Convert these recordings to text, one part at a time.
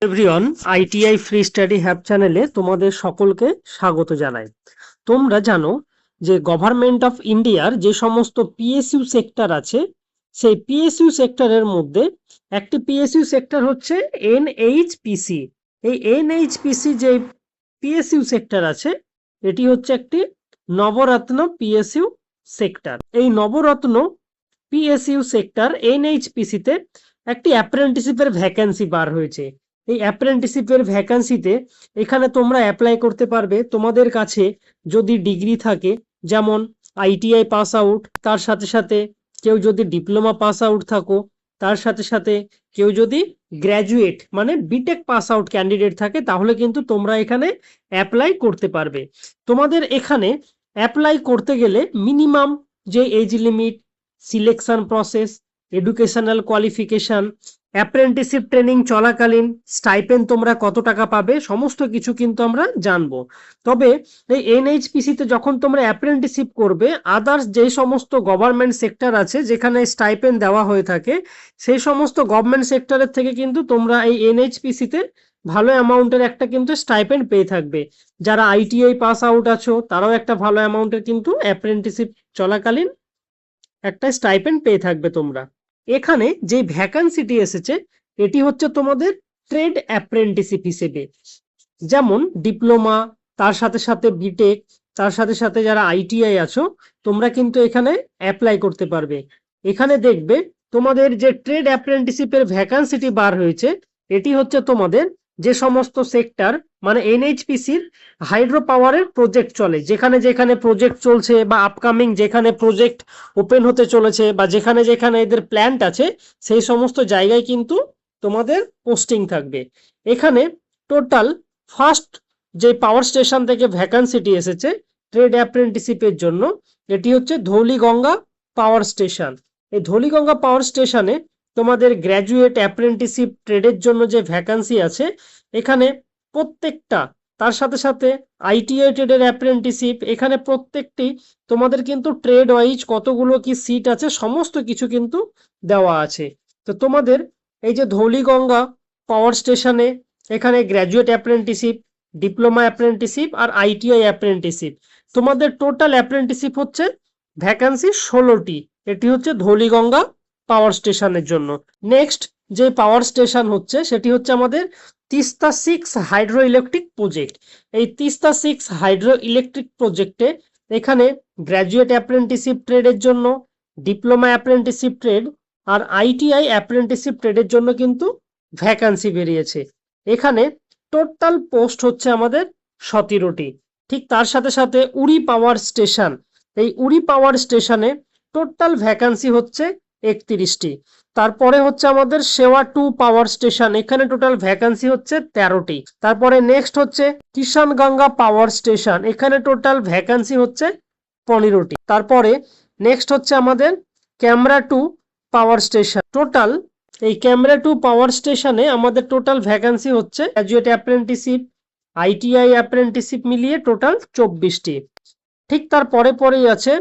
Everyone, ITI free study have চ্যানেলে তোমাদের সকলকে স্বাগত জানাই। তোমরা জানো যে গভর্নমেন্ট অফ ইন্ডিয়ার যে সমস্ত পিএসইউ সেক্টর আছে, সেই পিএসইউ সেক্টরের মধ্যে একটি পিএসইউ সেক্টর হচ্ছে এনএইচপিসি। এই এনএইচপিসি যে পিএসইউ সেক্টর আছে, এটি হচ্ছে একটি নবরত্ন পিএসইউ সেক্টর। এই নবরত্ন পিএসইউ সেক্টর এনএইচপিসিতে একটি অ্যাপ্রেন্টিসশিপের ভ্যাকেন্সি বার হয়েছে। এই অ্যাপ্রেন্টিসশিপের ভ্যাকেন্সিতে এখানে তোমরা অ্যাপ্লাই করতে পারবে। তোমাদের কাছে যদি ডিগ্রি থাকে, যেমন আইটিআই পাস আউট, তার সাথে সাথে কেউ যদি ডিপ্লোমা পাস আউট থাকো, তার সাথে সাথে কেউ যদি গ্র্যাজুয়েট মানে বিটেক পাস আউট ক্যান্ডিডেট থাকে, তাহলে কিন্তু তোমরা এখানে অ্যাপ্লাই করতে পারবে। তোমাদের এখানে অ্যাপ্লাই করতে গেলে মিনিমাম যে age limit, selection process, educational qualification, apprenticeship training চলাকালীন স্টাইপেন্ড তোমরা কত টাকা পাবে, সমস্ত কিছু কিন্তু আমরা জানবো। তবে এই এনএইচপিসিতে যখন তোমরা অ্যাপ্রেন্টিসশিপ করবে, আদার্স যে সমস্ত গভর্নমেন্ট সেক্টর আছে যেখানে স্টাইপেন্ড দেওয়া হয়ে থাকে, সেই সমস্ত গভর্নমেন্ট সেক্টরের থেকে কিন্তু তোমরা এই এনএইচপিসিতে ভালো অ্যামাউন্টের একটা কিন্তু স্টাইপেন্ড পেয়ে থাকবে। যারা আইটিআই পাস আউট আছো, তারাও একটা ভালো অ্যামাউন্টের কিন্তু অ্যাপ্রেন্টিসশিপ চলাকালীন একটা স্টাইপেন্ড পেয়ে থাকবে তোমরা। এখানে যে ভ্যাকান্সিটি এসেছে, এটি হচ্ছে তোমাদের ট্রেড অ্যাপ্রেন্টিসশিপ হিসেবে। যেমন ডিপ্লোমা, তার সাথে সাথে বিটেক, তার সাথে সাথে যারা আইটিআই আছো, তোমরা কিন্তু এখানে অ্যাপ্লাই করতে পারবে। এখানে দেখবে তোমাদের যে ট্রেড অ্যাপ্রেন্টিসশিপের ভ্যাকান্সিটি বার হয়েছে, এটি হচ্ছে তোমাদের যে সমস্ত সেক্টর মানে এনএইচপিসির হাইড্রো পাওয়ারের প্রজেক্ট চলে, যেখানে যেখানে প্রজেক্ট চলছে বা আপকামিং যেখানে প্রজেক্ট ওপেন হতে চলেছে বা যেখানে যেখানে এদের প্ল্যান্ট আছে, সেই সমস্ত জায়গায় কিন্তু তোমাদের পোস্টিং থাকবে। এখানে টোটাল ফার্স্ট যে পাওয়ার স্টেশন থেকে ভ্যাকান্সিটি এসেছে ট্রেড অ্যাপ্রেন্টিসশিপের জন্য, এটি হচ্ছে ধৌলিগঙ্গা পাওয়ার স্টেশন। এই ধৌলিগঙ্গা পাওয়ার স্টেশনে তোমাদের গ্র্যাজুয়েট অ্যাপ্রেন্টিসশিপ ট্রেডের জন্য যে ভ্যাকান্সি আছে, এখানে প্রত্যেকটা, তার সাথে সাথে আইটিআই ট্রেডের অ্যাপ্রেন্টিসশিপ, এখানে প্রত্যেকটি তোমাদের কিন্তু ট্রেড ওয়াইজ কতগুলো কি সিট আছে সমস্ত কিছু কিন্তু দেওয়া আছে। তো তোমাদের এই যে ধৌলিগঙ্গা পাওয়ার স্টেশনে এখানে গ্র্যাজুয়েট অ্যাপ্রেন্টিসশিপ, ডিপ্লোমা অ্যাপ্রেন্টিসশিপ আর আইটিআই অ্যাপ্রেন্টিসশিপ, তোমাদের টোটাল অ্যাপ্রেন্টিসশিপ হচ্ছে ভ্যাকান্সি 16টি। এটি হচ্ছে ধৌলিগঙ্গা পাওয়ার স্টেশনের জন্য। নেক্সট যে পাওয়ার স্টেশন হচ্ছে, সেটি হচ্ছে আমাদের তিস্তা 6 হাইড্রো ইলেকট্রিক প্রজেক্ট। এই তিস্তা 6 হাইড্রো ইলেকট্রিক প্রজেক্টে এখানে গ্র্যাজুয়েট অ্যাপ্রেন্টিসশিপ ট্রেডের জন্য, ডিপ্লোমা অ্যাপ্রেন্টিসশিপ ট্রেড আর আইটিআই অ্যাপ্রেন্টিসশিপ ট্রেডের জন্য কিন্তু ভ্যাকান্সি বেরিয়েছে। এখানে টোটাল পোস্ট হচ্ছে আমাদের 17টি। ঠিক তার সাথে সাথে উড়ি পাওয়ার স্টেশন, এই উড়ি পাওয়ার স্টেশনে টোটাল ভ্যাকান্সি হচ্ছে 31টি। তারপরে হচ্ছে আমাদের সেওয়া 2 পাওয়ার স্টেশন, এখানে টোটাল ভ্যাকান্সি হচ্ছে 13টি। তারপরে নেক্সট হচ্ছে কিষানগঙ্গা পাওয়ার স্টেশন, এখানে টোটাল ভ্যাকান্সি হচ্ছে 15টি। তারপরে নেক্সট হচ্ছে আমাদের ক্যামরা 2 পাওয়ার স্টেশন। টোটাল এই ক্যামরা 2 পাওয়ার স্টেশনে আমাদের টোটাল ভ্যাকান্সি হচ্ছে গ্র্যাজুয়েট অ্যাপ্রেন্টিসশিপ, আইটিআই অ্যাপ্রেন্টিসশিপ মিলিয়ে টোটাল 24টি। ঠিক তার পরেই আছে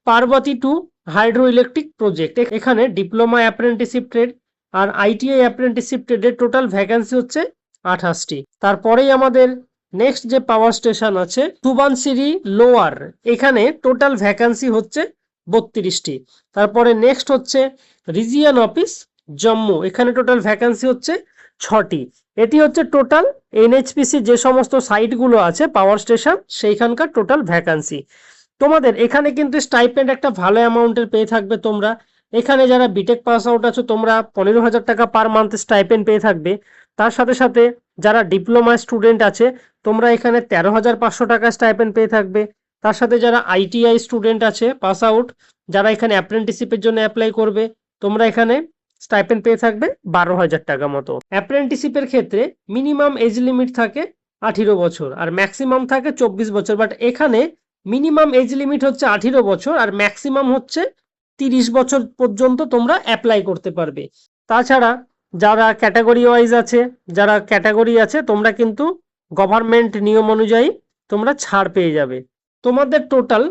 পার্বতী 2 হাইড্রো ইলেকট্রিক প্রজেক্ট, এখানে ডিপ্লোমা অ্যাপ্রেন্টিসশিপ ট্রেড আর আইটিআই অ্যাপ্রেন্টিসশিপ ট্রেডের টোটাল ভ্যাকান্সি হচ্ছে 28টি। তারপরেই আমাদের নেক্সট যে পাওয়ার স্টেশন আছে সুবানসিরি লোয়ার, এখানে টোটাল ভ্যাকান্সি হচ্ছে 32টি। তারপরে নেক্সট হচ্ছে রিজিয়ন অফিস জম্মু, এখানে টোটাল ভ্যাকান্সি হচ্ছে 6টি। এটি হচ্ছে টোটাল এনএইচপিসি যে সমস্ত সাইটগুলো আছে পাওয়ার স্টেশন, সেইখানকার টোটাল ভ্যাকান্সি। তোমাদের এখানে কিন্তু স্টাইপেন্ড একটা ভালো অ্যামাউন্টের পেয়ে থাকবে তোমরা। এখানে যারা বিটেক পাস আউট আছো, তোমরা 15,000 টাকা পার মান্থ স্টাইপেন্ড পেয়ে থাকবে। তার সাথে সাথে যারা ডিপ্লোমা স্টুডেন্ট আছে, তোমরা এখানে 13,500 টাকা স্টাইপেন্ড পেয়ে থাকবে। তার সাথে যারা আইটিআই স্টুডেন্ট আছে পাস আউট, যারা এখানে অ্যাপ্রেন্টিসশিপের জন্য অ্যাপ্লাই করবে, তোমরা এখানে স্টাইপেন্ড পেয়ে থাকবে 12,000 টাকা মতো। অ্যাপ্রেন্টিসশিপের ক্ষেত্রে মিনিমাম এজ লিমিট থাকে 18 বছর আর ম্যাক্সিমাম থাকে 24 বছর। বাট এখানে মিনিমাম এজ লিমিট হচ্ছে 18 বছর আর ম্যাক্সিমাম হচ্ছে 30 বছর পর্যন্ত তোমরা অ্যাপ্লাই করতে পারবে। তাছাড়া যারা ক্যাটাগরি ওয়াইজ আছে, যারা ক্যাটাগরি আছে, তোমরা কিন্তু গভর্নমেন্ট নিয়ম অনুযায়ী তোমরা ছাড় পেয়ে যাবে। তোমাদের টোটাল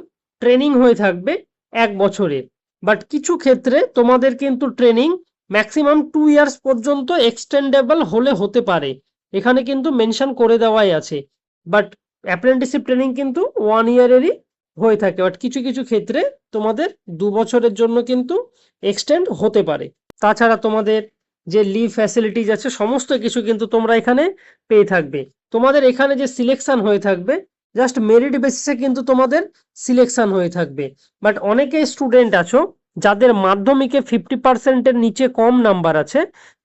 ট্রেনিং হয়ে থাকবে 1 বছরের, বাট কিছু ক্ষেত্রে তোমাদের কিন্তু ট্রেনিং ম্যাক্সিমাম 2 ইয়ার্স পর্যন্ত এক্সটেন্ডেবল হতে পারে। এখানে কিন্তু মেনশন করে দেওয়াই আছে। বাট অ্যাপ্রেন্টিসশিপ ট্রেনিং কিন্তু 1 ইয়ারেরই হয়ে থাকে, বাট কিছু কিছু ক্ষেত্রে তোমাদের 2 বছরের জন্য কিন্তু এক্সটেন্ড হতে পারে। তাছাড়া তোমাদের যে লিভ ফ্যাসিলিটিজ আছে সমস্ত কিছু কিন্তু তোমরা এখানে পেয়ে থাকবে। তোমাদের এখানে যে সিলেকশন হয়ে থাকবে জাস্ট মেরিট বেসিসে কিন্তু তোমাদের সিলেকশন হয়ে থাকবে। বাট অনেকে স্টুডেন্ট আছো যাদের মাধ্যমিকে 50%-এর নিচে কম নাম্বার আছে,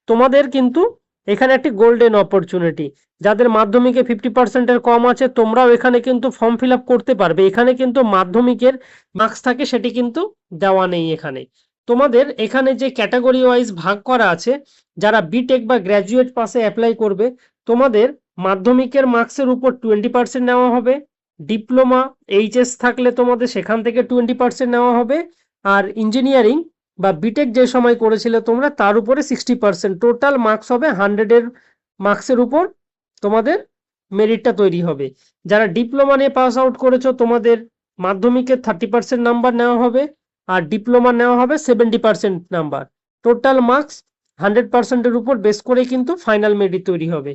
তোমাদের কিন্তু এখানে একটি গোল্ডেন অপরচুনিটি। যাদের মাধ্যমিকে 50%-এর কম আছে তোমরাও এখানে কিন্তু ফর্ম ফিল আপ করতে পারবে। এখানে কিন্তু মাধ্যমিকের মার্কস থাকে সেটি কিন্তু দেওয়া নেই এখানে। তোমাদের এখানে যে ক্যাটাগরি ওয়াইজ ভাগ করা আছে, যারা বিটেক বা গ্র্যাজুয়েট পাসে অ্যাপ্লাই করবে তোমাদের মাধ্যমিকের মার্কসের উপর 20% নেওয়া হবে। ডিপ্লোমা এইচএস থাকলে তোমাদের সেখান থেকে 20% নেওয়া হবে। আর ইঞ্জিনিয়ারিং বা বিটেক যে সময় করেছিলে তোমরা তার উপরে 60%। টোটাল মার্কস হবে 100-এর মার্কসের উপর তোমাদের মেরিটটা তৈরি হবে। যারা ডিপ্লোমা নিয়ে পাস আউট করেছো তোমাদের মাধ্যমিকের 30% নাম্বার নেওয়া হবে, আর ডিপ্লোমা নেওয়া হবে 70% নাম্বার। টোটাল মার্কস 100%-এর উপর বেস করে কিন্তু ফাইনাল মেরিট তৈরি হবে।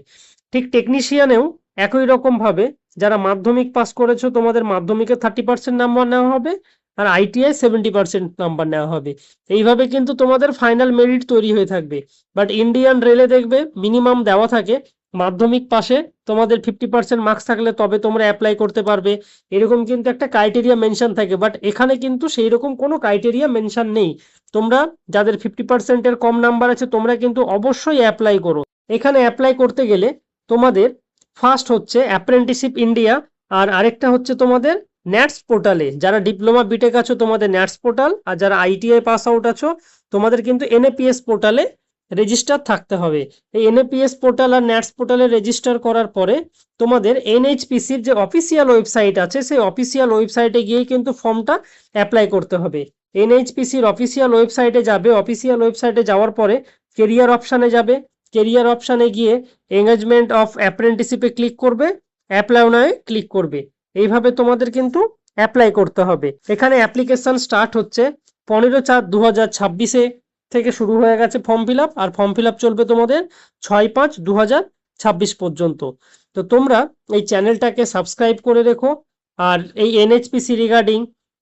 ঠিক টেকনিশিয়ানেও একই রকম ভাবে যারা মাধ্যমিক পাস করেছো তোমাদের মাধ্যমিকে 30% নাম্বার নেওয়া হবে, আর আইটিআই 70% নাম্বার নেওয়া হবে। এইভাবে কিন্তু তোমাদের ফাইনাল মেরিট তৈরি হয়ে থাকবে। বাট ইন্ডিয়ান রেলে দেখবে মিনিমাম দেওয়া থাকে মাধ্যমিক পাশে তোমাদের 50% মার্কস থাকলে তবে তোমরা অ্যাপ্লাই করতে পারবে, এরকম কিন্তু একটা ক্রাইটেরিয়া মেনশন থাকে। বাট এখানে কিন্তু সেই রকম কোনো ক্রাইটেরিয়া মেনশন নেই। তোমরা যাদের 50%-এর কম নাম্বার আছে তোমরা কিন্তু অবশ্যই অ্যাপ্লাই করো। এখানে অ্যাপ্লাই করতে গেলে তোমাদের ফার্স্ট হচ্ছে অ্যাপ্রেন্টিসশিপ ইন্ডিয়া, আর আরেকটা হচ্ছে তোমাদের ন্যাটস পোর্টালে। যারা ডিপ্লোমা বিটেক আছো তোমাদের ন্যাটস পোর্টাল, আর যারা আইটিআই পাস আউট আছো তোমাদের কিন্তু এনএপিএস পোর্টালে রেজিস্টার থাকতে হবে। এই এনএপিএস পোর্টাল আর ন্যাটস পোর্টালে রেজিস্টার করার পরে তোমাদের এনএইচপিসির যে অফিসিয়াল ওয়েবসাইট আছে সেই অফিসিয়াল ওয়েবসাইটে গিয়েই কিন্তু ফর্মটা অ্যাপ্লাই করতে হবে। এনএইচপিসির অফিসিয়াল ওয়েবসাইটে যাবে, অফিসিয়াল ওয়েবসাইটে যাওয়ার পরে কেরিয়ার অপশানে যাবে, কেরিয়ার অপশানে গিয়ে এঙ্গেজমেন্ট অফ অ্যাপ্রেন্টিসশিপে ক্লিক করবে, অ্যাপ্লাই নাও ক্লিক করবে। এইভাবে তোমাদের কিন্তু অ্যাপ্লাই করতে হবে। এখানে অ্যাপ্লিকেশন স্টার্ট হচ্ছে 15/4/2026 থেকে শুরু হয়ে গেছে ফর্ম ফিল আপ, আর ফর্ম ফিল আপ চলবে তোমাদের 6/5/2026 পর্যন্ত। তো তোমরা এই চ্যানেলটাকে সাবস্ক্রাইব করে রেখো। আর এই এনএইচপিসি রিগার্ডিং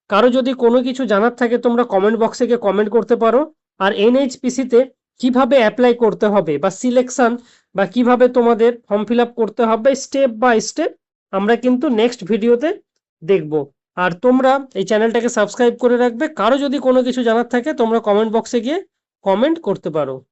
কারো যদি কোনো কিছু জানার থাকে তোমরা কমেন্ট বক্সে গিয়ে কমেন্ট করতে পারো। আর এনএইচপিসিতে কিভাবে অ্যাপ্লাই করতে হবে বা সিলেকশন বা কিভাবে তোমাদের ফর্ম ফিল আপ করতে হবে স্টেপ বাই স্টেপ আমরা কিন্তু নেক্সট ভিডিওতে দেখব। আর তোমরা এই চ্যানেলটাকে সাবস্ক্রাইব করে রাখবে। কারো যদি কোনো কিছু জানার থাকে তোমরা কমেন্ট বক্সে গিয়ে কমেন্ট করতে পারো।